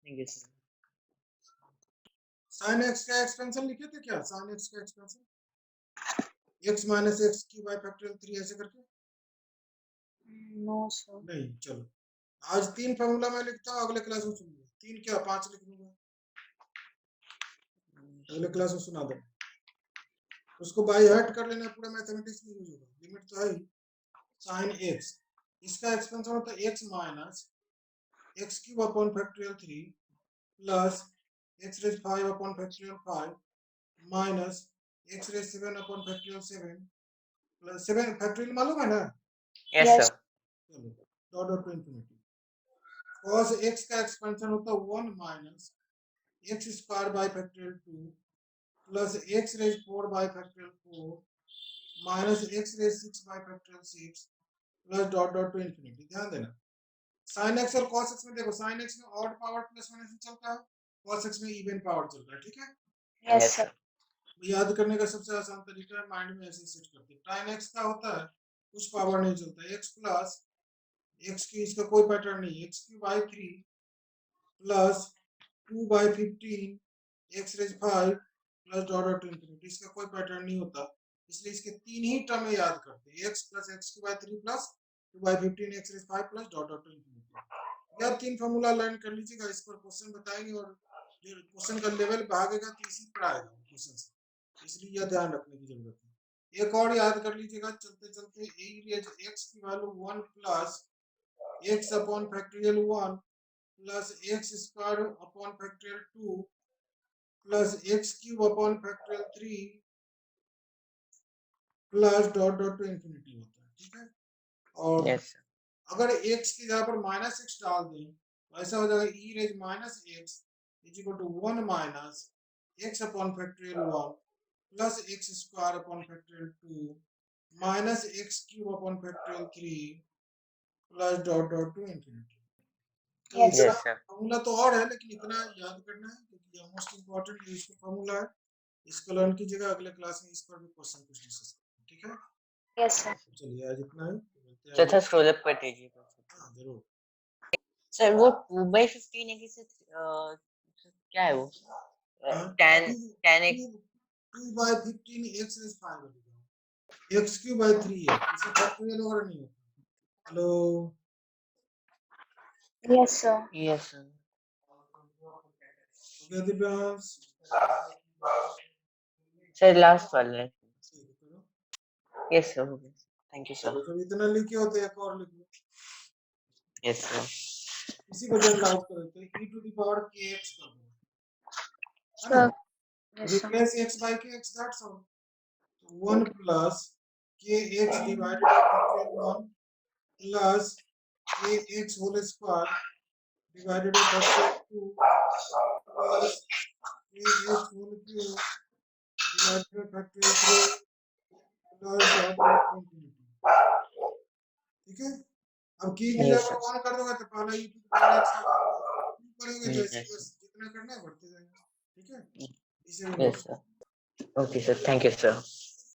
Thank you sir. sin x का एक्सपेंशन लिखे थे क्या? sin x का एक्सपेंशन x माइनस एक्स की बाई फैक्टोरियल 3 ऐसे करके नो सर। नहीं। चलो आज 3 फॉर्मूला मैं लिखता हूँ, अगले क्लास में सुनिए। 3 क्या 5 लिख दूंगा, अगले क्लास में सुना दो। उसको बाई हार्ट कर लेना, पूरा मैथमेटिक्स में यूज होगा, लिमिट तो है ही। sin x इसका एक्सपेंशन होता है x minus x cube upon factorial 3 plus x raise 5 upon factorial 5 minus x raise 7 upon factorial 7 plus 7 factorial मालूम है ना? Yes Yes. सर। चलो dot dot to infinity. cos x का एक्सपेंशन होता है 1 minus x square by factorial 2 plus x raise 4 by factorial 4 minus x raise 6 by factorial 6 plus dot dot to infinity. ध्यान देना, sin x और cos x में देखो, sin x में odd power plus minus में चलता है, cos x में इवन पावर चलता है, ठीक है? Yes, sir. याद करने का सबसे आसान तरीका है, माइंड में ऐसे सेट करते हैं। tan x का होता है कुछ पावर नहीं चलता, x प्लस x की इसका कोई पैटर्न नहीं, x की by 3 plus 2 by 15 x raise 5 plus dot dot infinity, इसका कोई पैटर्न नहीं होता, इसलिए इसके 3 ही टर्म में याद करते हैं, x प्लस x की by 3 plus 2 by 15 x raise 5 plus dot dot infinity. यार 3 फार्मूला लर्न कर लीजिएगा, इस पर क्वेश्चन बताएंगे और क्वेश्चन का लेवल भागेगा तो इसी पर आएगा क्वेश्चन से, इसलिए यह ध्यान रखने की जरूरत है। एक और याद कर लीजिएगा चलते चलते, e रेज x की value 1 plus x upon factorial 1 plus x square upon factorial 2 plus x cube upon factorial 3 plus dot dot to infinity होता है, ठीक है? और यस सर। अगर x की जगह पर माइनस एक्स डाल दें तो ऐसा हो जाएगा e raise minus x is equal to 1 minus x upon factorial 1 plus x square upon factorial 2 minus x cube upon factorial 3 plus dot dot to infinity. तो Yes, इतना यस सर। फॉर्मूला तो और है, लेकिन इतना याद करना है क्योंकि ये मोस्ट इंपॉर्टेंट यूजफुल फॉर्मूला है, इसको लर्न कीजिएगा। अगले क्लास में इस पर भी क्वेश्चन कुछ डिस्कस करेंगे, ठीक है? yes, sir. चलिए आज इतना ही, मिलते हैं सर अगले। थोड़ा स्क्रॉल अप कर दीजिएगा। हाँ जरूर। सर वो 2/15 है कि सर क्या है वो? हाँ, 10 10x 2 बाई 15 x रेज 5 बनेगा, x क्यूब बाई 3 है, इसका फैक्टोरियल वगैरह नहीं होता। Hello Yes, sir. Yes sir. Okay Divyansh, sir last वाला है। ठीक है करो। यस सर हो गया। Thank you sir. चलो जब इतना लिखे होते एक और लिख लो, यस सर। इसी को जनरलाइज कर देते हैं, e to the power kx कर दो, है ना? Sir. Yes, sir. Replace x by kx, that's all. तो 1 plus kx divided by factorial 1 plus kx whole square divided by factorial 2 plus kx whole cube divided by factorial 3 plus dot dot infinity, ठीक है? अब की जगह yes पर sir. 1 कर दोगे तो पहले e to the power x आएगा, करोगे तो ऐसे यस बस जितना करना है बढ़ते जाएंगे, ठीक है? इसे भी yes note sir. Okay sir thank you sir.